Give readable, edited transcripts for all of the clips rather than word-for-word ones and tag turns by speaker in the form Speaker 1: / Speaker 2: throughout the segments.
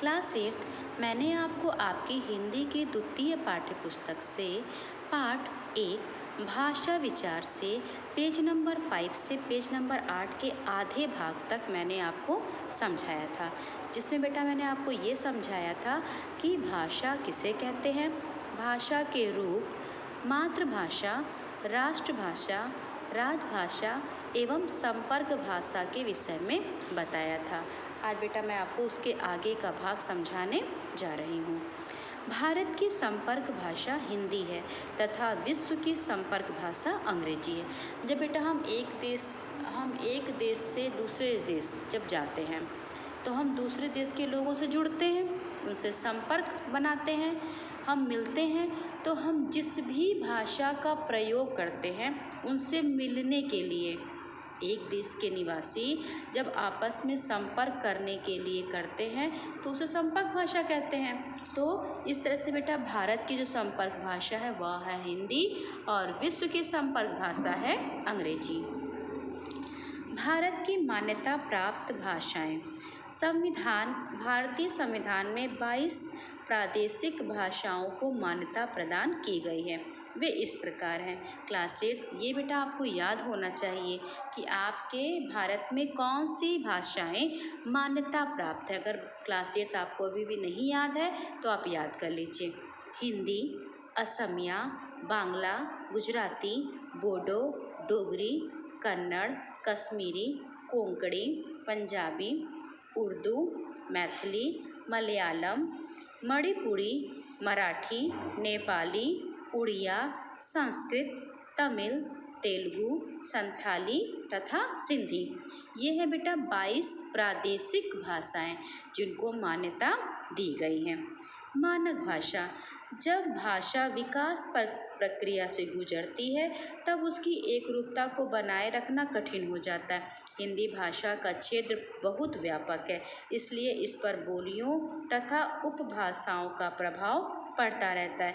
Speaker 1: Class 8 मैंने आपको आपकी हिंदी की द्वितीय पाठ्यपुस्तक से पाठ 1 भाषा विचार से पेज नंबर 5 से पेज नंबर 8 के आधे भाग तक मैंने आपको समझाया था, जिसमें बेटा मैंने आपको ये समझाया था कि भाषा किसे कहते हैं, भाषा के रूप, मातृभाषा, राष्ट्रभाषा, राजभाषा एवं संपर्क भाषा के विषय में बताया था। आज बेटा मैं आपको उसके आगे का भाग समझाने जा रही हूँ। भारत की संपर्क भाषा हिंदी है तथा विश्व की संपर्क भाषा अंग्रेजी है। जब बेटा हम एक देश से दूसरे देश जब जाते हैं तो हम दूसरे देश के लोगों से जुड़ते हैं, उनसे संपर्क बनाते हैं, हम मिलते हैं, तो हम जिस भी भाषा का प्रयोग करते हैं उनसे मिलने के लिए एक देश के निवासी जब आपस में संपर्क करने के लिए करते हैं तो उसे संपर्क भाषा कहते हैं। तो इस तरह से बेटा भारत की जो संपर्क भाषा है वह है हिंदी और विश्व की संपर्क भाषा है अंग्रेजी। भारत की मान्यता प्राप्त भाषाएं। भारतीय संविधान में 22 प्रादेशिक भाषाओं को मान्यता प्रदान की गई है। वे इस प्रकार हैं। क्लास 8 ये बेटा आपको याद होना चाहिए कि आपके भारत में कौन सी भाषाएं मान्यता प्राप्त है। अगर क्लास 8 आपको अभी भी नहीं याद है तो आप याद कर लीजिए। हिंदी, असमिया, बांग्ला, गुजराती, बोडो, डोगरी, कन्नड़, कश्मीरी, कोंकणी, पंजाबी, उर्दू, मैथिली, मलयालम, मणिपुरी, मराठी, नेपाली, उड़िया, संस्कृत, तमिल, तेलुगु, संथाली तथा सिंधी। ये है बेटा 22 प्रादेशिक भाषाएं जिनको मान्यता दी गई है। मानक भाषा। जब भाषा विकास प्रक्रिया से गुजरती है तब उसकी एकरूपता को बनाए रखना कठिन हो जाता है। हिंदी भाषा का क्षेत्र बहुत व्यापक है, इसलिए इस पर बोलियों तथा उपभाषाओं का प्रभाव पड़ता रहता है।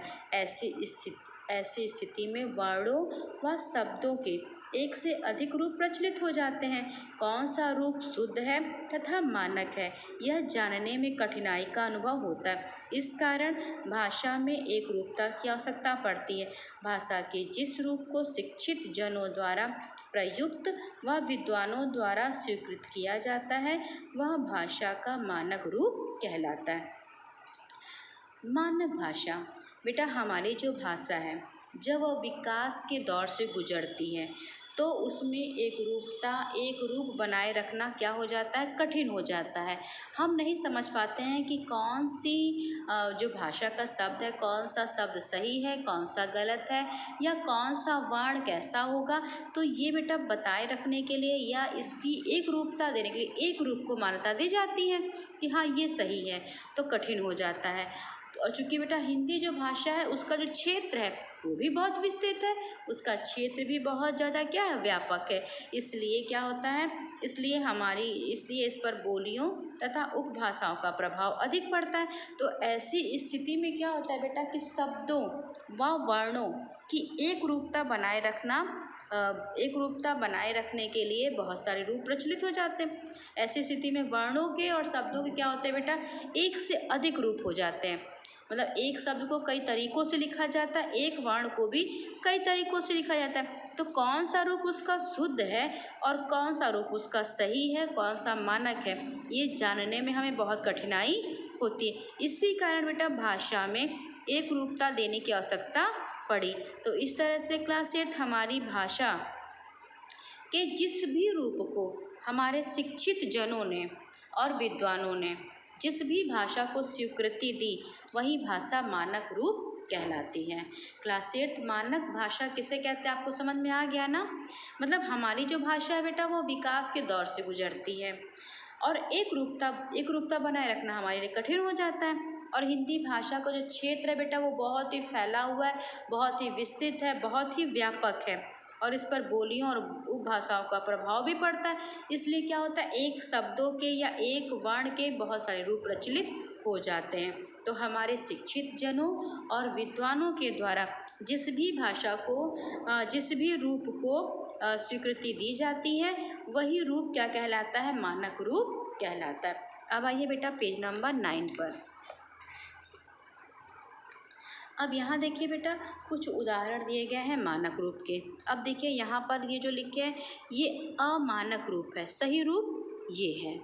Speaker 1: ऐसी स्थिति में वर्णों व शब्दों के एक से अधिक रूप प्रचलित हो जाते हैं। कौन सा रूप शुद्ध है तथा मानक है यह जानने में कठिनाई का अनुभव होता है। इस कारण भाषा में एक रूपता की आवश्यकता पड़ती है। भाषा के जिस रूप को शिक्षित जनों द्वारा प्रयुक्त व विद्वानों द्वारा स्वीकृत किया जाता है वह भाषा का मानक रूप कहलाता है। मानक भाषा। बेटा हमारी जो भाषा है जब वह विकास के दौर से गुजरती है तो उसमें एक रूप बनाए रखना क्या हो जाता है, कठिन हो जाता है। हम नहीं समझ पाते हैं कि कौन सी जो भाषा का शब्द है, कौन सा शब्द सही है, कौन सा गलत है या कौन सा वर्ण कैसा होगा। तो ये बेटा बताए रखने के लिए या इसकी एक रूपता देने के लिए एक रूप को मान्यता दी जाती है कि हाँ ये सही है, तो कठिन हो जाता है। और चूँकि बेटा हिंदी जो भाषा है उसका जो क्षेत्र है वो भी बहुत विस्तृत है, उसका क्षेत्र भी बहुत ज़्यादा क्या है, व्यापक है। इसलिए क्या होता है, इसलिए इस पर बोलियों तथा उपभाषाओं का प्रभाव अधिक पड़ता है। तो ऐसी स्थिति में क्या होता है बेटा कि शब्दों व वर्णों की एक रूपता बनाए रखने के लिए बहुत सारे रूप प्रचलित हो जाते हैं। ऐसी स्थिति में वर्णों के और शब्दों के क्या होते हैं बेटा, एक से अधिक रूप हो जाते हैं। मतलब एक शब्द को कई तरीक़ों से लिखा जाता है, एक वर्ण को भी कई तरीक़ों से लिखा जाता है। तो कौन सा रूप उसका शुद्ध है और कौन सा रूप उसका सही है, कौन सा मानक है, ये जानने में हमें बहुत कठिनाई होती है। इसी कारण बेटा भाषा में एक रूपता देने की आवश्यकता पड़ी। तो इस तरह से क्लास 8 हमारी भाषा के जिस भी रूप को हमारे शिक्षित जनों ने और विद्वानों ने जिस भी भाषा को स्वीकृति दी वही भाषा मानक रूप कहलाती है। क्लास 8 मानक भाषा किसे कहते हैं आपको समझ में आ गया ना। मतलब हमारी जो भाषा है बेटा वो विकास के दौर से गुजरती है और एक रूपता बनाए रखना हमारे लिए कठिन हो जाता है। और हिंदी भाषा का जो क्षेत्र है बेटा वो बहुत ही फैला हुआ है, बहुत ही विस्तृत है, बहुत ही व्यापक है और इस पर बोलियों और उपभाषाओं का प्रभाव भी पड़ता है। इसलिए क्या होता है, एक शब्दों के या एक वर्ण के बहुत सारे रूप प्रचलित हो जाते हैं। तो हमारे शिक्षित जनों और विद्वानों के द्वारा जिस भी भाषा को जिस भी रूप को स्वीकृति दी जाती है वही रूप क्या कहलाता है, मानक रूप कहलाता है। अब आइए बेटा पेज नंबर 9 पर। अब यहाँ देखिए बेटा कुछ उदाहरण दिए गए हैं मानक रूप के। अब देखिए यहाँ पर ये जो लिखे हैं ये अमानक रूप है, सही रूप ये है।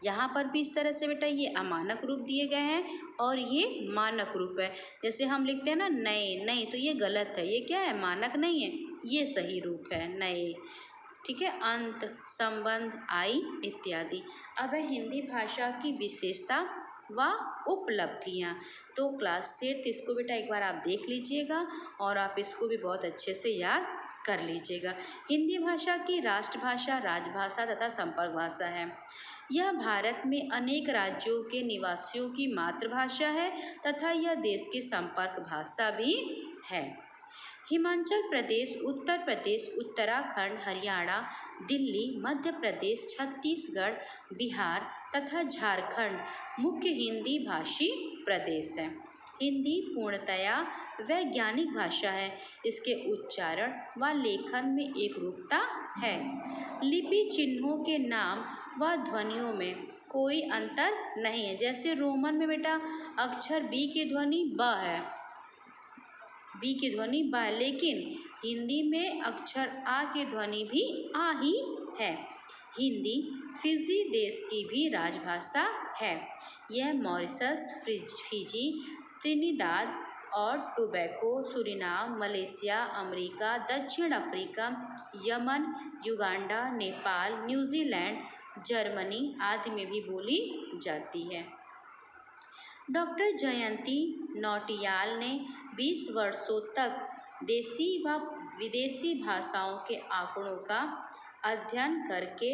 Speaker 1: यहाँ पर भी इस तरह से बेटा ये अमानक रूप दिए गए हैं और ये मानक रूप है। जैसे हम लिखते हैं ना नए, नहीं तो ये गलत है, ये क्या है, मानक नहीं है, ये सही रूप है नए। ठीक है, अंत, संबंध, आई इत्यादि। अब है हिंदी भाषा की विशेषता व उपलब्धियाँ। तो क्लास 6 इसको बेटा एक बार आप देख लीजिएगा और आप इसको भी बहुत अच्छे से याद कर लीजिएगा। हिंदी भाषा की राष्ट्रभाषा, राजभाषा तथा संपर्क भाषा है। यह भारत में अनेक राज्यों के निवासियों की मातृभाषा है तथा यह देश की संपर्क भाषा भी है। हिमाचल प्रदेश, उत्तर प्रदेश, उत्तराखंड, हरियाणा, दिल्ली, मध्य प्रदेश, छत्तीसगढ़, बिहार तथा झारखंड मुख्य हिंदी भाषी प्रदेश हैं। हिंदी पूर्णतया वैज्ञानिक भाषा है। इसके उच्चारण व लेखन में एकरूपता है। लिपि चिन्हों के नाम व ध्वनियों में कोई अंतर नहीं है। जैसे रोमन में बेटा अक्षर बी की ध्वनि ब है, बी की ध्वनि ब, लेकिन हिंदी में अक्षर आ की ध्वनि भी आ ही है। हिंदी फिजी देश की भी राजभाषा है। यह मॉरिशस, फिजी, त्रिनिदाद और टोबैको, सुरिनाम, मलेशिया, अमेरिका, दक्षिण Africa, Yemen, Uganda, Nepal, New Zealand, Germany आदि में भी बोली जाती है। डॉक्टर जयंती नौटियाल ने 20 वर्षों तक देसी व विदेशी भाषाओं के आंकड़ों का अध्ययन करके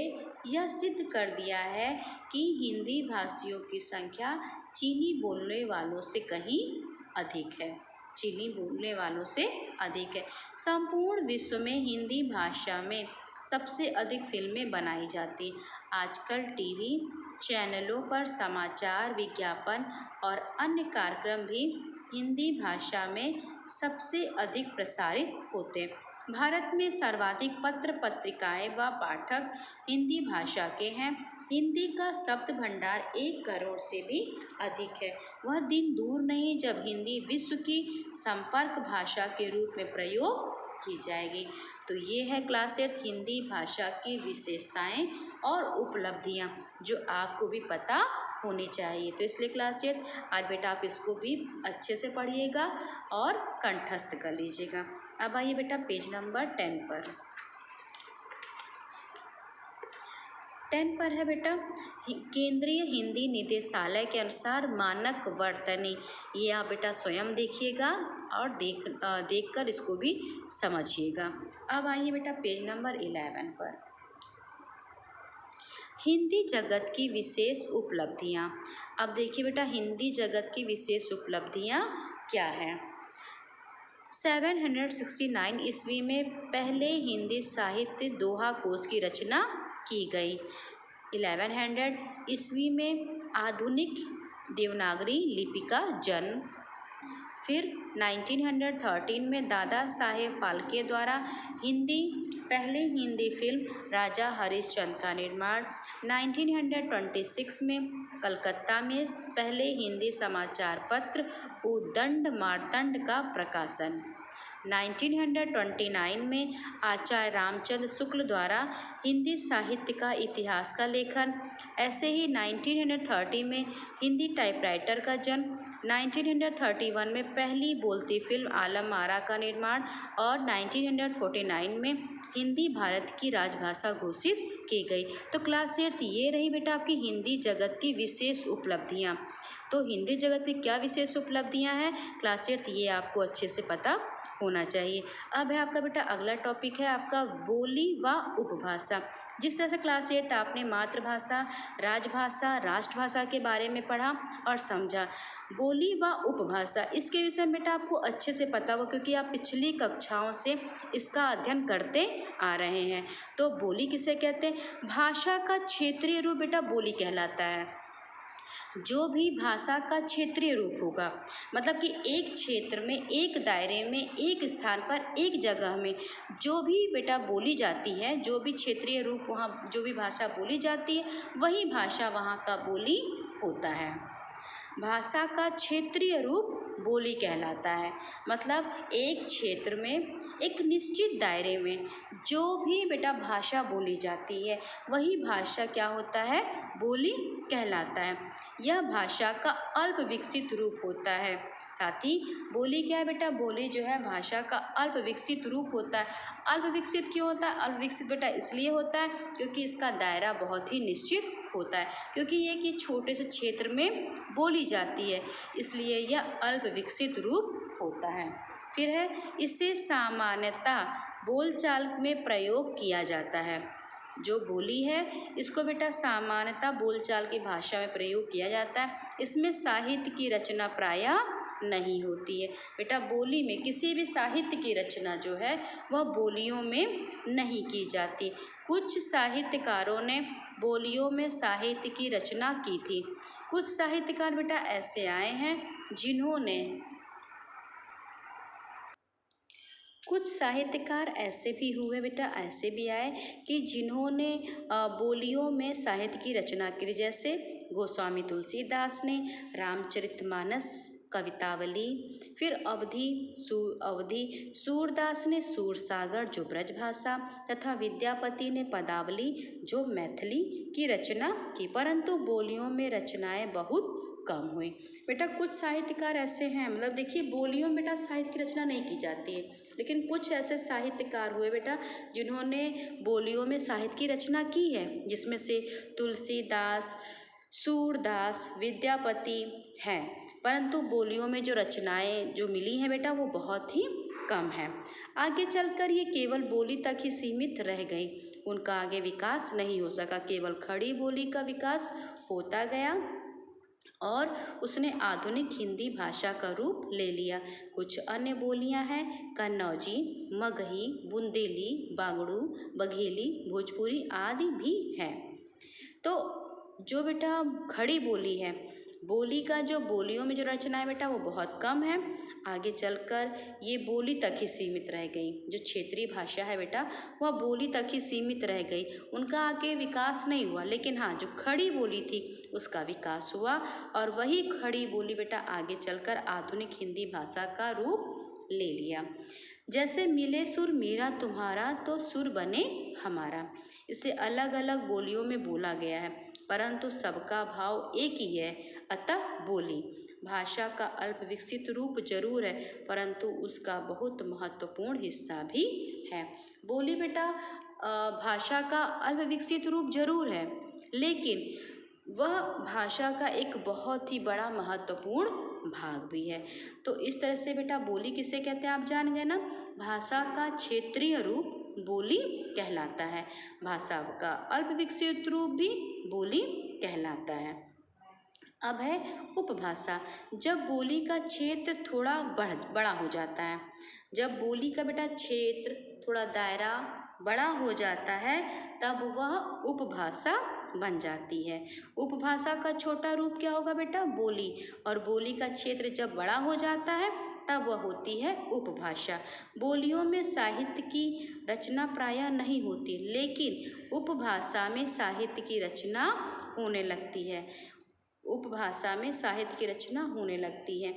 Speaker 1: यह सिद्ध कर दिया है कि हिंदी भाषियों की संख्या चीनी बोलने वालों से कहीं अधिक है। चीनी बोलने वालों से अधिक है। संपूर्ण विश्व में हिंदी भाषा में सबसे अधिक फिल्में बनाई जाती। आजकल टीवी चैनलों पर समाचार, विज्ञापन और अन्य कार्यक्रम भी हिंदी भाषा में सबसे अधिक प्रसारित होते। भारत में सर्वाधिक पत्र पत्रिकाएं व पाठक हिंदी भाषा के हैं। हिंदी का शब्द भंडार 1 करोड़ से भी अधिक है। वह दिन दूर नहीं जब हिंदी विश्व की संपर्क भाषा के रूप में प्रयोग की जाएगी। तो ये है क्लास 8 हिंदी भाषा की विशेषताएं और उपलब्धियां जो आपको भी पता होनी चाहिए। तो इसलिए क्लास 8 आज बेटा आप इसको भी अच्छे से पढ़िएगा और कंठस्थ कर लीजिएगा। अब आइए बेटा पेज नंबर 10 पर। 10 पर है बेटा केंद्रीय हिंदी निदेशालय के अनुसार मानक वर्तनी। ये आप बेटा स्वयं देखिएगा और देखकर इसको भी समझिएगा। अब आइए बेटा पेज नंबर 11 पर। हिंदी जगत की विशेष उपलब्धियाँ। अब देखिए बेटा हिंदी जगत की विशेष उपलब्धियाँ क्या हैं। 769 ईस्वी में पहले हिंदी साहित्य दोहा कोश की रचना की गई। 1100 ईस्वी में आधुनिक देवनागरी लिपि का जन्म। फिर 1913 में दादा साहेब फाल्के द्वारा पहली हिंदी फिल्म राजा हरिश्चंद्र का निर्माण। 1926 में कलकत्ता में पहले हिंदी समाचार पत्र उद्दंड मार्तंड का प्रकाशन। 1929 में आचार्य रामचंद्र शुक्ल द्वारा हिंदी साहित्य का इतिहास का लेखन। ऐसे ही 1930 में हिंदी टाइपराइटर का जन्म। 1931 में पहली बोलती फिल्म आलम आरा का निर्माण और 1949 में हिंदी भारत की राजभाषा घोषित की गई। तो क्लास 8 ये रही बेटा आपकी हिंदी जगत की विशेष उपलब्धियाँ। तो हिंदी जगत की क्या विशेष उपलब्धियाँ हैं क्लास 8 ये आपको अच्छे से पता होना चाहिए। अब है आपका बेटा अगला टॉपिक है आपका बोली व उपभाषा। जिस तरह से क्लास 8 आपने मातृभाषा, राजभाषा, राष्ट्रभाषा के बारे में पढ़ा और समझा। बोली व उपभाषा इसके विषय में बेटा आपको अच्छे से पता होगा क्योंकि आप पिछली कक्षाओं से इसका अध्ययन करते आ रहे हैं। तो बोली किसे कहते हैं? भाषा का क्षेत्रीय रूप बेटा बोली कहलाता है। जो भी भाषा का क्षेत्रीय रूप होगा, मतलब कि एक क्षेत्र में, एक दायरे में, एक स्थान पर, एक जगह में जो भी बेटा बोली जाती है, जो भी क्षेत्रीय रूप वहाँ जो भी भाषा बोली जाती है, वही भाषा वहाँ का बोली होता है। भाषा का क्षेत्रीय रूप बोली कहलाता है। मतलब एक क्षेत्र में, एक निश्चित दायरे में जो भी बेटा भाषा बोली जाती है, वही भाषा क्या होता है, बोली कहलाता है। यह भाषा का अल्प विकसित रूप होता है। साथ ही बोली क्या है बेटा, बोली जो है भाषा का अल्प विकसित रूप होता है। अल्प विकसित क्यों होता है? अल्प विकसित बेटा इसलिए होता है क्योंकि इसका दायरा बहुत ही निश्चित होता है, क्योंकि ये कि छोटे से क्षेत्र में बोली जाती है, इसलिए यह अल्प विकसित रूप होता है। फिर है, इसे सामान्यतः बोलचाल में प्रयोग किया जाता है। जो बोली है इसको बेटा सामान्यतः बोलचाल की भाषा में प्रयोग किया जाता है। इसमें साहित्य की रचना प्रायः नहीं होती है। बेटा बोली में किसी भी साहित्य की रचना जो है वह बोलियों में नहीं की जाती। कुछ साहित्यकारों ने बोलियों में साहित्य की रचना की थी। कुछ साहित्यकार बेटा ऐसे आए हैं जिन्होंने, कुछ साहित्यकार ऐसे भी हुए बेटा, ऐसे भी आए कि जिन्होंने बोलियों में साहित्य की रचना की, जैसे गोस्वामी तुलसीदास ने रामचरितमानस कवितावली, फिर अवधि सूरदास ने सूरसागर जो ब्रजभाषा, तथा विद्यापति ने पदावली जो मैथिली की रचना की, परंतु बोलियों में रचनाएं बहुत कम हुई। बेटा कुछ साहित्यकार ऐसे हैं, मतलब देखिए बोलियों में बेटा साहित्य की रचना नहीं की जाती है, लेकिन कुछ ऐसे साहित्यकार हुए बेटा जिन्होंने बोलियों में साहित्य की रचना की है, जिसमें से तुलसीदास, सूरदास, विद्यापति हैं, परंतु बोलियों में जो रचनाएं जो मिली हैं बेटा वो बहुत ही कम है। आगे चलकर ये केवल बोली तक ही सीमित रह गई, उनका आगे विकास नहीं हो सका। केवल खड़ी बोली का विकास होता गया और उसने आधुनिक हिंदी भाषा का रूप ले लिया। कुछ अन्य बोलियां हैं कन्नौजी, मगही, बुंदेली, बांगड़ू, बघेली, भोजपुरी आदि भी हैं। तो जो बेटा खड़ी बोली है, बोली का जो बोलियों में जो रचना है बेटा वो बहुत कम है। आगे चलकर ये बोली तक ही सीमित रह गई। जो क्षेत्रीय भाषा है बेटा वह बोली तक ही सीमित रह गई, उनका आगे विकास नहीं हुआ। लेकिन हाँ, जो खड़ी बोली थी उसका विकास हुआ और वही खड़ी बोली बेटा आगे चलकर आधुनिक हिंदी भाषा का रूप ले लिया। जैसे मिले सुर मेरा तुम्हारा तो सुर बने हमारा, इसे अलग अलग बोलियों में बोला गया है, परंतु सबका भाव एक ही है। अतः बोली भाषा का अल्प विकसित रूप जरूर है, परंतु उसका बहुत महत्वपूर्ण हिस्सा भी है। बोली बेटा भाषा का अल्प विकसित रूप जरूर है, लेकिन वह भाषा का एक बहुत ही बड़ा महत्वपूर्ण भाग भी है। तो इस तरह से बेटा बोली किसे कहते हैं आप जान गए ना, भाषा का क्षेत्रीय रूप बोली कहलाता है, भाषा का अल्प विकसित रूप भी बोली कहलाता है। अब है उपभाषा। जब बोली का क्षेत्र थोड़ा बड़ा हो जाता है, जब बोली का बेटा क्षेत्र थोड़ा दायरा बड़ा हो जाता है तब वह उपभाषा बन जाती है। उपभाषा का छोटा रूप क्या होगा बेटा, बोली, और बोली का क्षेत्र जब बड़ा हो जाता है तब वह होती है उपभाषा। बोलियों में साहित्य की रचना प्रायः नहीं होती, लेकिन उपभाषा में साहित्य की रचना होने लगती है। उपभाषा में साहित्य की रचना होने लगती है।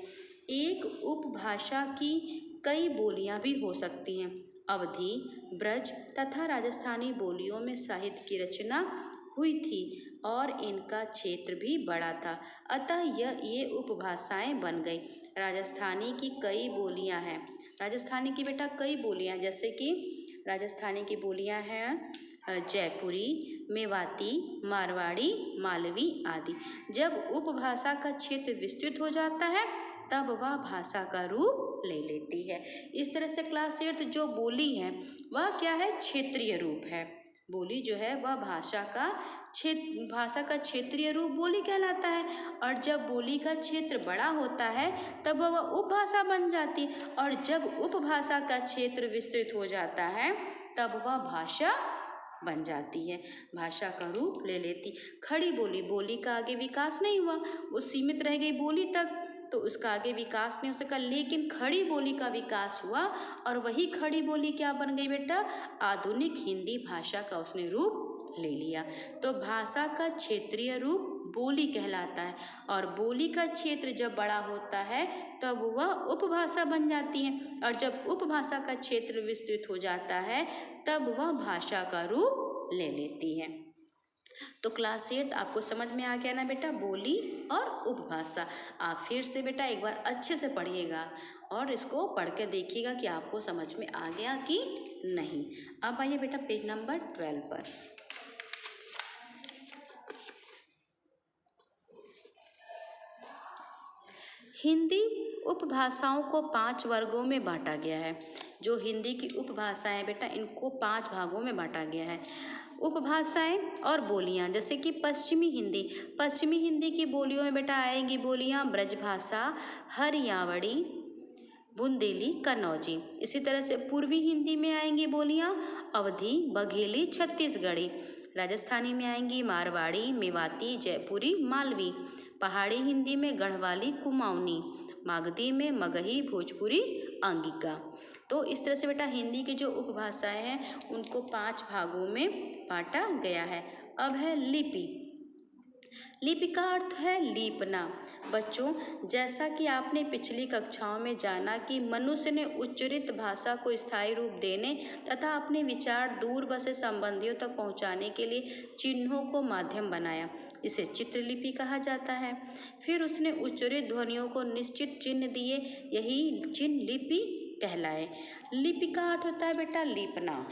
Speaker 1: एक उपभाषा की कई बोलियां भी हो सकती हैं। अवधी, ब्रज तथा राजस्थानी बोलियों में साहित्य की रचना हुई थी और इनका क्षेत्र भी बड़ा था, अतः ये उपभाषाएं बन गई। राजस्थानी की कई बोलियां हैं, राजस्थानी की बेटा कई बोलियां, जैसे कि राजस्थानी की बोलियां हैं जयपुरी, मेवाती, मारवाड़ी, मालवी आदि। जब उपभाषा का क्षेत्र विस्तृत हो जाता है तब वह भाषा का रूप ले लेती है। इस तरह से क्लास 8 जो बोली है वह क्या है, क्षेत्रीय रूप है। बोली जो है वह भाषा का क्षेत्रीय रूप बोली कहलाता है, और जब बोली का क्षेत्र बड़ा होता है तब वह उपभाषा बन जाती है, और जब उपभाषा का क्षेत्र विस्तृत हो जाता है तब वह भाषा बन जाती है, भाषा का रूप ले लेती। खड़ी बोली, बोली का आगे विकास नहीं हुआ, वो सीमित रह गई बोली तक, तो उसका आगे विकास नहीं हो सका। लेकिन खड़ी बोली का विकास हुआ और वही खड़ी बोली क्या बन गई बेटा, आधुनिक हिंदी भाषा का उसने रूप ले लिया। तो भाषा का क्षेत्रीय रूप बोली कहलाता है और बोली का क्षेत्र जब बड़ा होता है तब वह उपभाषा बन जाती है और जब उपभाषा का क्षेत्र विस्तृत हो जाता है तब वह भाषा का रूप ले लेती है। तो क्लास 8 आपको समझ में आ गया ना बेटा, बोली और उपभाषा। आप फिर से बेटा एक बार अच्छे से पढ़िएगा और इसको पढ़ के देखिएगा कि आपको समझ में आ गया कि नहीं। अब आइए बेटा पेज नंबर 12 पर। हिंदी उपभाषाओं को 5 वर्गों में बांटा गया है। जो हिंदी की उपभाषाएं बेटा इनको 5 भागों में बांटा गया है। उपभाषाएं और बोलियां, जैसे कि पश्चिमी हिंदी की बोलियों में बेटा आएंगी बोलियां ब्रजभाषा, हरियावड़ी, बुंदेली, कन्नौजी। इसी तरह से पूर्वी हिंदी में आएंगी बोलियां अवधी, बघेली, छत्तीसगढ़ी। राजस्थानी में आएंगी मारवाड़ी, मेवाती, जयपुरी, मालवी। पहाड़ी हिंदी में गढ़वाली, कुमाऊनी। मागधी में मगही, भोजपुरी, अंगिका। तो इस तरह से बेटा हिंदी की जो उपभाषाएं हैं उनको 5 भागों में बांटा गया है। अब है लिपि। लिपि का अर्थ है लीपना। बच्चों, जैसा कि आपने पिछली कक्षाओं में जाना कि मनुष्य ने उच्चरित भाषा को स्थायी रूप देने तथा अपने विचार दूर बसे संबंधियों तक पहुंचाने के लिए चिन्हों को माध्यम बनाया, इसे चित्रलिपि कहा जाता है। फिर उसने उच्चरित ध्वनियों को निश्चित चिन्ह दिए, यही चिन्ह लिपि कहलाए। लिपि का अर्थ होता है बेटा लीपना।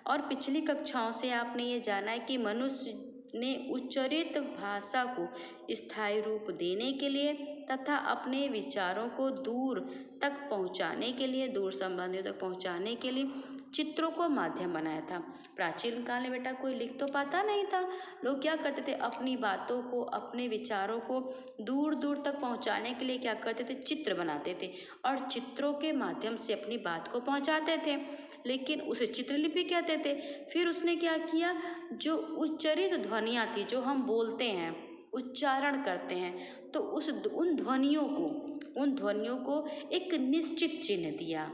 Speaker 1: और पिछली कक्षाओं से आपने ये जाना है कि मनुष्य ने उच्चरित भाषा को स्थायी रूप देने के लिए तथा अपने विचारों को दूर तक पहुंचाने के लिए, दूर संबंधियों तक पहुंचाने के लिए चित्रों को माध्यम बनाया था। प्राचीन काल में बेटा कोई लिख तो पाता नहीं था, लोग क्या करते थे, अपनी बातों को, अपने विचारों को दूर दूर तक पहुंचाने के लिए क्या करते थे, चित्र बनाते थे और चित्रों के माध्यम से अपनी बात को पहुंचाते थे, लेकिन उसे चित्रलिपि कहते थे। फिर उसने क्या किया, जो उच्चरित ध्वनियाँ थी, जो हम बोलते हैं, उच्चारण करते हैं, तो उन ध्वनियों को एक निश्चित चिन्ह दिया।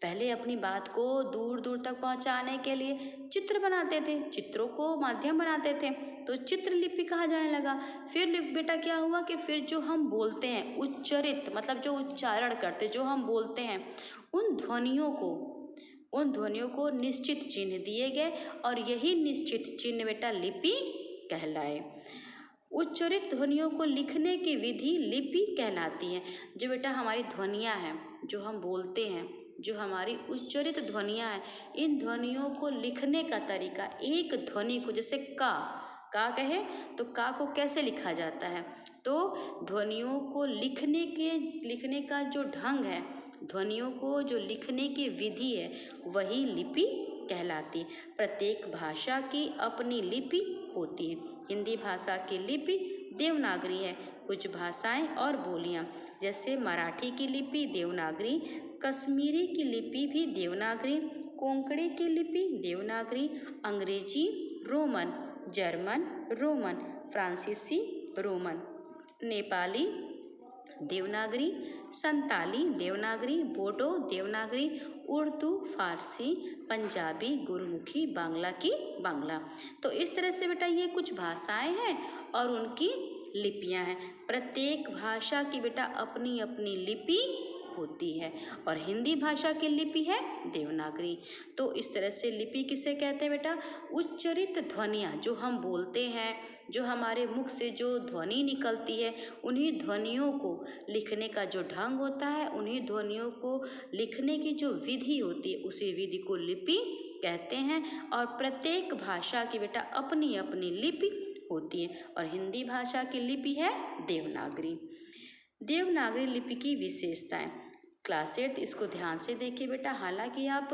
Speaker 1: पहले अपनी बात को दूर दूर तक पहुंचाने के लिए चित्र बनाते थे, चित्रों को माध्यम बनाते थे, तो चित्रलिपि कहा जाने लगा। फिर बेटा क्या हुआ कि फिर जो हम बोलते हैं, उच्चरित मतलब जो उच्चारण करते, जो हम बोलते हैं, उन ध्वनियों को निश्चित चिन्ह दिए गए और यही निश्चित चिन्ह बेटा लिपि कहलाए। उच्चरित ध्वनियों को लिखने की विधि लिपि कहलाती है। जो बेटा हमारी ध्वनियाँ हैं, जो हम बोलते हैं, जो हमारी उच्चरित ध्वनियाँ हैं, इन ध्वनियों को लिखने का तरीका, एक ध्वनि को, जैसे का कहे तो का को कैसे लिखा जाता है, तो ध्वनियों को लिखने का जो ढंग है, ध्वनियों को जो लिखने की विधि है, वही लिपि कहलाती। प्रत्येक भाषा की अपनी लिपि होती है। हिंदी भाषा की लिपि देवनागरी है। कुछ भाषाएं और बोलियां, जैसे मराठी की लिपि देवनागरी, कश्मीरी की लिपि भी देवनागरी, कोंकणी की लिपि देवनागरी, अंग्रेजी रोमन, जर्मन रोमन, फ्रांसीसी रोमन, नेपाली देवनागरी, संताली देवनागरी, बोडो देवनागरी, उर्दू, फारसी, पंजाबी, गुरमुखी, बांग्ला की बांग्ला। तो इस तरह से बेटा ये कुछ भाषाएं हैं और उनकी लिपियां हैं। प्रत्येक भाषा की बेटा अपनी अपनी लिपि होती है और हिंदी भाषा की लिपि है देवनागरी। तो इस तरह से लिपि किसे कहते हैं बेटा, उच्चरित ध्वनियाँ जो हम बोलते हैं, जो हमारे मुख से जो ध्वनि निकलती है, उन्हीं ध्वनियों को लिखने का जो ढंग होता है, उन्हीं ध्वनियों को लिखने की जो विधि होती है, उसी विधि को लिपि कहते हैं। और प्रत्येक भाषा की बेटा अपनी अपनी लिपि होती है और हिंदी भाषा की लिपि है देवनागरी। देवनागरी लिपि की विशेषताएं, क्लास 8 इसको ध्यान से देखिए बेटा। हालांकि आप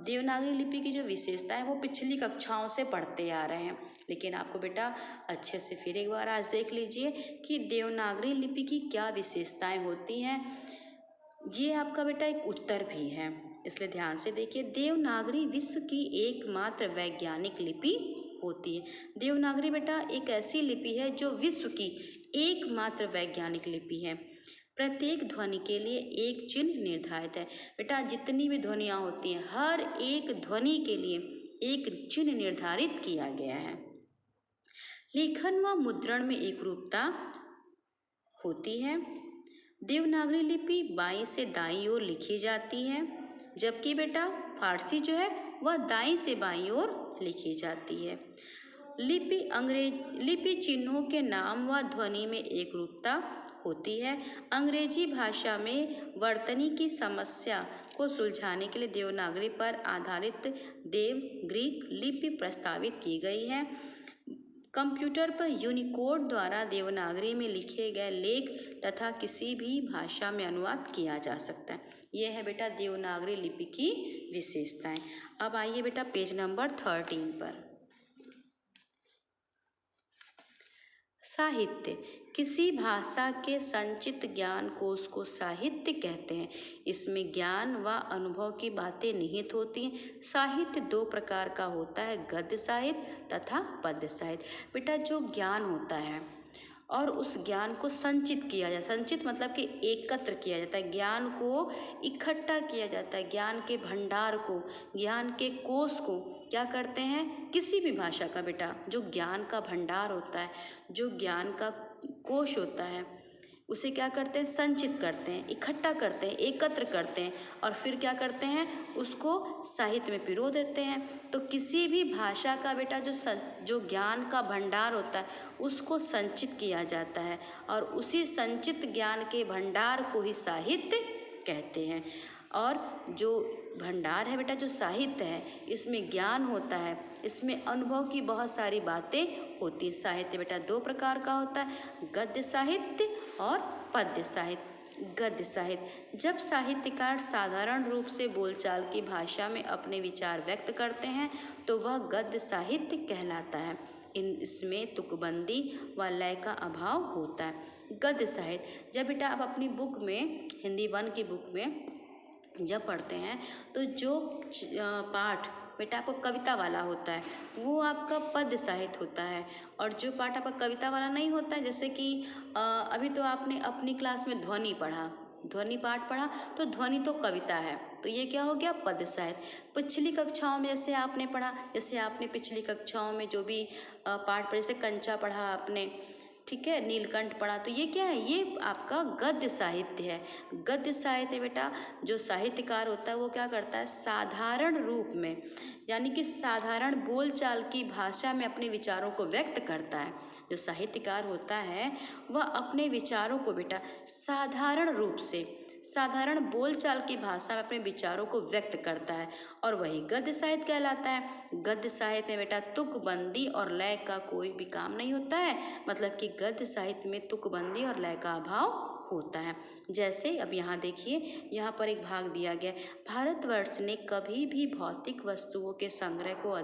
Speaker 1: देवनागरी लिपि की जो विशेषताएं वो पिछली कक्षाओं से पढ़ते आ रहे हैं, लेकिन आपको बेटा अच्छे से फिर एक बार आज देख लीजिए कि देवनागरी लिपि की क्या विशेषताएं होती हैं। ये आपका बेटा एक उत्तर भी है, इसलिए ध्यान से देखिए, देवनागरी विश्व की एकमात्र वैज्ञानिक लिपि होती है। देवनागरी बेटा एक ऐसी लिपि है जो विश्व की एकमात्र वैज्ञानिक लिपि है। प्रत्येक ध्वनि के लिए एक चिन्ह निर्धारित है। बेटा जितनी भी ध्वनियाँ होती हैं, हर एक ध्वनि के लिए एक चिन्ह निर्धारित किया गया है। लेखन व मुद्रण में एकरूपता होती है। देवनागरी लिपि बाईं से दाईं ओर लिखी जाती है, जबकि बेटा फारसी जो है वह दाईं से बाईं ओर लिखी जाती है। लिपि चिन्हों के नाम व ध्वनि में एकरूपता होती है। अंग्रेजी भाषा में वर्तनी की समस्या को सुलझाने के लिए देवनागरी पर आधारित देवग्रीक लिपि प्रस्तावित की गई है। कंप्यूटर पर यूनिकोड द्वारा देवनागरी में लिखे गए लेख तथा किसी भी भाषा में अनुवाद किया जा सकता है। यह है बेटा देवनागरी लिपि की विशेषताएं। अब आइए बेटा पेज नंबर 13 पर। साहित्य, किसी भाषा के संचित ज्ञान कोश को साहित्य कहते हैं। इसमें ज्ञान व अनुभव की बातें निहित होती हैं। साहित्य दो प्रकार का होता है, गद्य साहित्य तथा पद्य साहित्य। बेटा जो ज्ञान होता है और उस ज्ञान को संचित किया जाता है, संचित मतलब कि एकत्र किया जाता है, ज्ञान को इकट्ठा किया जाता है, ज्ञान के भंडार को, ज्ञान के कोश को क्या करते हैं, किसी भी भाषा का बेटा जो ज्ञान का भंडार होता है, जो ज्ञान का कोश होता है, उसे क्या करते हैं, संचित करते हैं, इकट्ठा करते हैं, एकत्र करते हैं और फिर क्या करते हैं, उसको साहित्य में पिरो देते हैं। तो किसी भी भाषा का बेटा जो ज्ञान का भंडार होता है उसको संचित किया जाता है और उसी संचित ज्ञान के भंडार को ही साहित्य कहते हैं। और जो भंडार है बेटा, जो साहित्य है, इसमें ज्ञान होता है, इसमें अनुभव की बहुत सारी बातें होती हैं। साहित्य बेटा दो प्रकार का होता है, गद्य साहित्य और पद्य साहित्य। गद्य साहित्य, जब साहित्यकार साधारण रूप से बोलचाल की भाषा में अपने विचार व्यक्त करते हैं तो वह गद्य साहित्य कहलाता है। इसमें तुकबंदी व लय का अभाव होता है। गद्य साहित्य, जब बेटा आप अपनी बुक में, हिंदी 1 की बुक में जब पढ़ते हैं तो जो पाठ बेटा आपको कविता वाला होता है वो आपका पद्य साहित्य होता है, और जो पाठ आपका कविता वाला नहीं होता है, जैसे कि अभी तो आपने अपनी क्लास में ध्वनि पढ़ा, ध्वनि पाठ पढ़ा, तो ध्वनि तो कविता है, तो ये क्या हो गया, पद्य साहित्य। पिछली कक्षाओं में जैसे आपने पढ़ा, जैसे आपने पिछली कक्षाओं में जो भी पाठ पढ़े, जैसे कंचा पढ़ा आपने, ठीक है, नीलकंठ पढ़ा, तो ये क्या है, ये आपका गद्य साहित्य है। गद्य साहित्य बेटा जो साहित्यकार होता है वो क्या करता है, साधारण रूप में, यानी कि साधारण बोलचाल की भाषा में अपने विचारों को व्यक्त करता है। जो साहित्यकार होता है वह अपने विचारों को बेटा साधारण रूप से, साधारण बोलचाल की भाषा में अपने विचारों को व्यक्त करता है, और वही गद्य साहित्य कहलाता है। गद्य साहित्य में बेटा तुकबंदी और लय का कोई भी काम नहीं होता है, मतलब कि गद्य साहित्य में तुकबंदी और लय का अभाव होता है। जैसे अब यहाँ देखिए, यहाँ पर एक भाग दिया गया, भारतवर्ष ने कभी भी भौतिक वस्तुओं के संग्रह को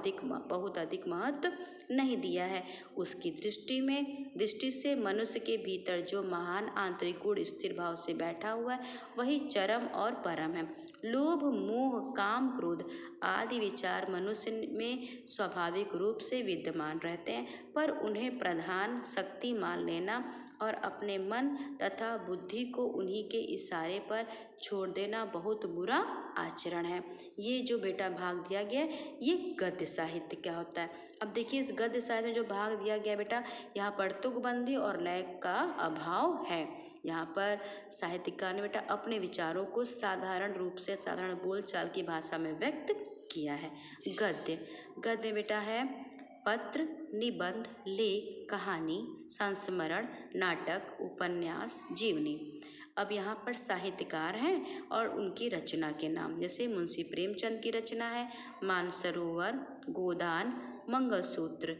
Speaker 1: बहुत अधिक महत्व नहीं दिया है। उसकी दृष्टि से मनुष्य के भीतर जो महान आंतरिक गुण स्थिर भाव से बैठा हुआ है वही चरम और परम है। लोभ, मोह, काम, क्रोध आदि विचार मनुष्य में स्वाभाविक रूप से विद्यमान रहते हैं, पर उन्हें प्रधान शक्ति मान लेना और अपने मन तथा बुद्धि को उन्हीं के इशारे पर छोड़ देना बहुत बुरा आचरण है। ये जो बेटा भाग दिया गया है ये गद्य साहित्य क्या होता है। अब देखिए इस गद्य साहित्य में जो भाग दिया गया बेटा, यहाँ पर तुकबंदी और लय का अभाव है। यहाँ पर साहित्यकार ने बेटा अपने विचारों को साधारण रूप से, साधारण बोलचाल की भाषा में व्यक्त किया है। गद्य बेटा है पत्र, निबंध, लेख, कहानी, संस्मरण, नाटक, उपन्यास, जीवनी। अब यहाँ पर साहित्यकार हैं और उनकी रचना के नाम, जैसे मुंशी प्रेमचंद की रचना है मानसरोवर, गोदान, मंगलसूत्र।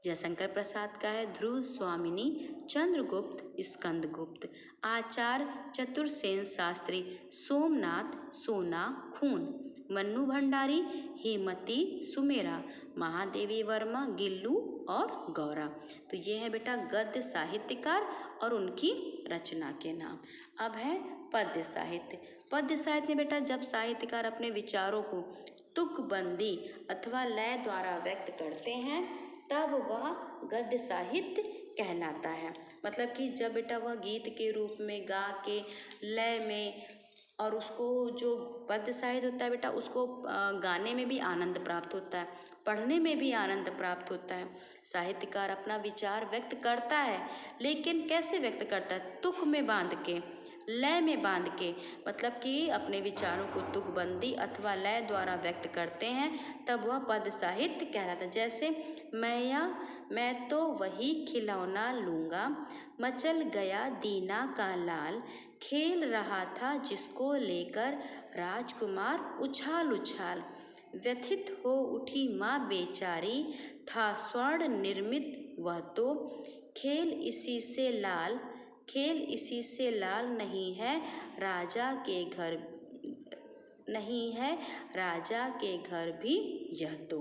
Speaker 1: जयशंकर प्रसाद का है ध्रुव स्वामिनी, चंद्रगुप्त, स्कंदगुप्त। आचार्य चतुरसेन शास्त्री, सोमनाथ, सोना, खून। मन्नू भंडारी, हेमती, सुमेरा। महादेवी वर्मा, गिल्लू, और गौरा। तो ये है बेटा गद्य साहित्यकार और उनकी रचना के नाम। अब है पद्य साहित्य। पद्य साहित्य में बेटा जब साहित्यकार अपने विचारों को तुकबंदी अथवा लय द्वारा व्यक्त करते हैं तब वह गद्य साहित्य कहलाता है। मतलब कि जब बेटा वह गीत के रूप में गा के लय में, और उसको जो पद्य साहित्य होता है बेटा उसको गाने में भी आनंद प्राप्त होता है, पढ़ने में भी आनंद प्राप्त होता है। साहित्यकार अपना विचार व्यक्त करता है, लेकिन कैसे व्यक्त करता है? तुक में बांध के, लय में बांध के, मतलब कि अपने विचारों को तुकबंदी अथवा लय द्वारा व्यक्त करते हैं तब वह पद्य साहित्य कहलाता है। जैसे मैं तो वही खिलौना लूँगा, मचल गया दीना का लाल, खेल रहा था जिसको लेकर राजकुमार उछाल उछाल, व्यथित हो उठी माँ बेचारी, था स्वर्ण निर्मित वह तो, खेल इसी से लाल नहीं है राजा के घर भी यह तो।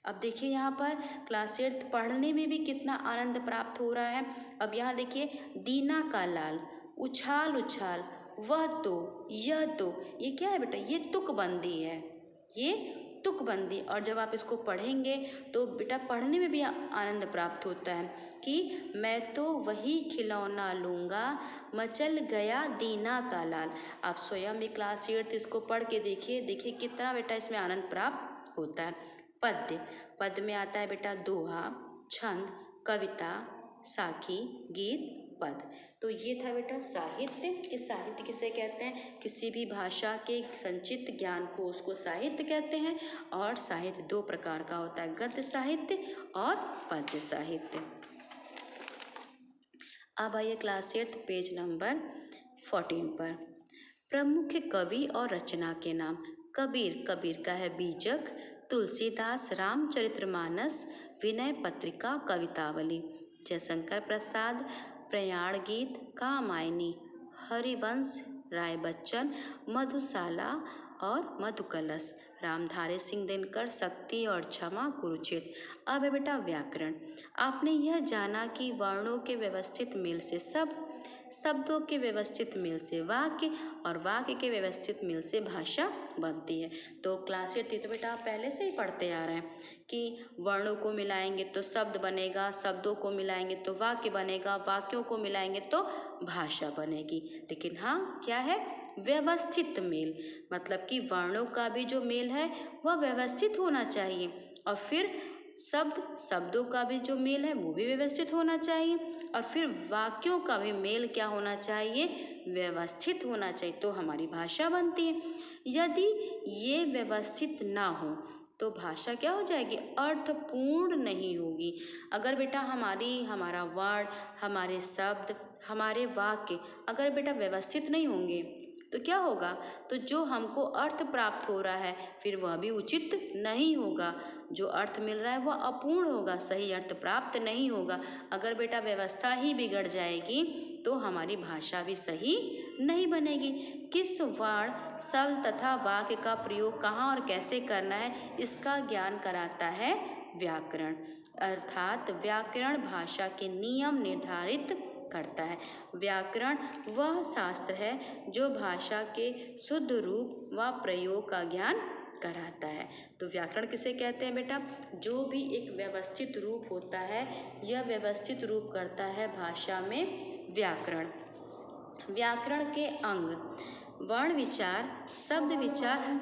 Speaker 1: अब देखिए यहाँ पर क्लास 8 पढ़ने में भी कितना आनंद प्राप्त हो रहा है। अब यहाँ देखिए दीना का लाल, उछाल उछाल, वह तो, यह तो, ये क्या है बेटा? ये तुकबंदी है, ये तुकबंदी। और जब आप इसको पढ़ेंगे तो बेटा पढ़ने में भी आनंद प्राप्त होता है कि मैं तो वही खिलौना लूँगा, मचल गया दीना का लाल। आप स्वयं भी क्लास 8 इसको पढ़ के देखिए कितना बेटा इसमें आनंद प्राप्त होता है। पद्य में आता है बेटा दोहा, छंद, कविता, साखी, गीत, पद। तो ये था बेटा साहित्य। कि साहित्य किसे कहते हैं? किसी भी भाषा के संचित ज्ञान को उसको साहित्य कहते हैं। और साहित्य दो प्रकार का होता है, गद्य साहित्य और पद्य साहित्य। अब आइए क्लास 8 पेज नंबर 14 पर। प्रमुख कवि और रचना के नाम। कबीर का है बीजक, तुलसीदास रामचरितमानस, विनय पत्रिका कवितावली, जयशंकर प्रसाद प्रयाण गीत, कामायनी, हरिवंश राय बच्चन, मधुशाला और मधुकलश, रामधारी सिंह दिनकर शक्ति और क्षमा, कुरुक्षेत्र। अब है बेटा व्याकरण। आपने यह जाना कि वर्णों के व्यवस्थित मेल से शब्दों के व्यवस्थित मेल से वाक्य और वाक्य के व्यवस्थित मेल से भाषा बनती है। तो क्लास 8 तो बेटा आप पहले से ही पढ़ते आ रहे हैं कि वर्णों को मिलाएंगे तो शब्द बनेगा, शब्दों को मिलाएंगे तो वाक्य बनेगा, वाक्यों को मिलाएंगे तो भाषा बनेगी। लेकिन हाँ क्या है? व्यवस्थित मेल, मतलब कि वर्णों का भी जो मेल है वह व्यवस्थित होना चाहिए, और फिर शब्दों का भी जो मेल है वो भी व्यवस्थित होना चाहिए, और फिर वाक्यों का भी मेल क्या होना चाहिए? व्यवस्थित होना चाहिए, तो हमारी भाषा बनती है। यदि ये व्यवस्थित ना हो तो भाषा क्या हो जाएगी? अर्थपूर्ण नहीं होगी। अगर बेटा हमारा वर्ण, हमारे शब्द, हमारे वाक्य अगर बेटा व्यवस्थित नहीं होंगे तो क्या होगा? तो जो हमको अर्थ प्राप्त हो रहा है फिर वह भी उचित नहीं होगा, जो अर्थ मिल रहा है वह अपूर्ण होगा, सही अर्थ प्राप्त नहीं होगा। अगर बेटा व्यवस्था ही बिगड़ जाएगी तो हमारी भाषा भी सही नहीं बनेगी। किस वर्ण, शब्द तथा वाक्य का प्रयोग कहाँ और कैसे करना है इसका ज्ञान कराता है व्याकरण। अर्थात व्याकरण भाषा के नियम निर्धारित करता है। व्याकरण वह शास्त्र है जो भाषा के शुद्ध रूप व प्रयोग का ज्ञान कराता है। तो व्याकरण किसे कहते हैं बेटा? जो भी एक व्यवस्थित रूप होता है, यह व्यवस्थित रूप करता है भाषा में व्याकरण। व्याकरण के अंग वर्ण विचार, शब्द विचार।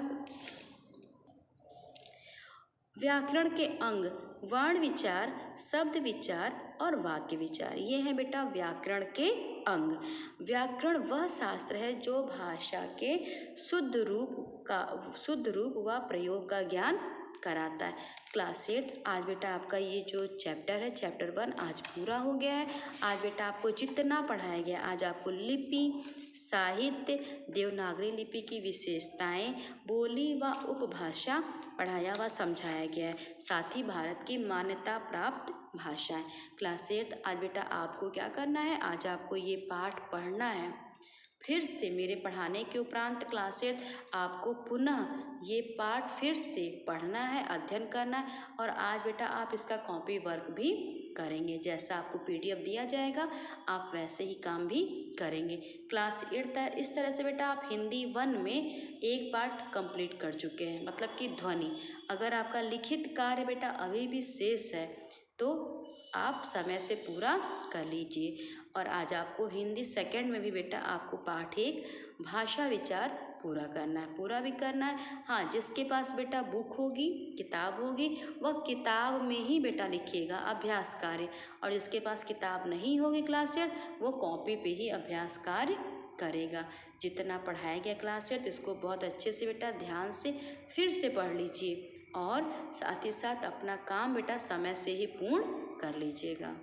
Speaker 1: व्याकरण के अंग वर्ण विचार, शब्द विचार और वाक्य विचार, ये है बेटा व्याकरण के अंग। व्याकरण वह शास्त्र है जो भाषा के शुद्ध रूप व प्रयोग का ज्ञान कराता है। क्लास 8 आज बेटा आपका ये जो चैप्टर है, चैप्टर 1 आज पूरा हो गया है। आज बेटा आपको जितना पढ़ाया गया, आज आपको लिपि, साहित्य, देवनागरी लिपि की विशेषताएं, बोली व उपभाषा पढ़ाया व समझाया गया है, साथ ही भारत की मान्यता प्राप्त भाषाएं। क्लास 8 आज बेटा आपको क्या करना है? आज आपको ये पाठ पढ़ना है। फिर से मेरे पढ़ाने के उपरांत क्लास 8 आपको पुनः ये पाठ फिर से पढ़ना है, अध्ययन करना है और आज बेटा आप इसका कॉपी वर्क भी करेंगे। जैसा आपको पीडीएफ दिया जाएगा आप वैसे ही काम भी करेंगे। क्लास 8 इस तरह से बेटा आप हिंदी 1 में एक पार्ट कंप्लीट कर चुके हैं, मतलब कि ध्वनि। अगर आपका लिखित कार्य बेटा अभी भी शेष है तो आप समय से पूरा कर लीजिए। और आज आपको हिंदी सेकंड में भी बेटा आपको पाठ 1 भाषा विचार पूरा करना है, पूरा भी करना है। हाँ, जिसके पास बेटा बुक होगी, किताब होगी, वह किताब में ही बेटा लिखिएगा अभ्यास कार्य, और जिसके पास किताब नहीं होगी क्लास 8 वो कॉपी पे ही अभ्यास कार्य करेगा। जितना पढ़ाया गया क्लास 8 इसको बहुत अच्छे से बेटा ध्यान से फिर से पढ़ लीजिए और साथ ही साथ अपना काम बेटा समय से ही पूर्ण कर लीजिएगा।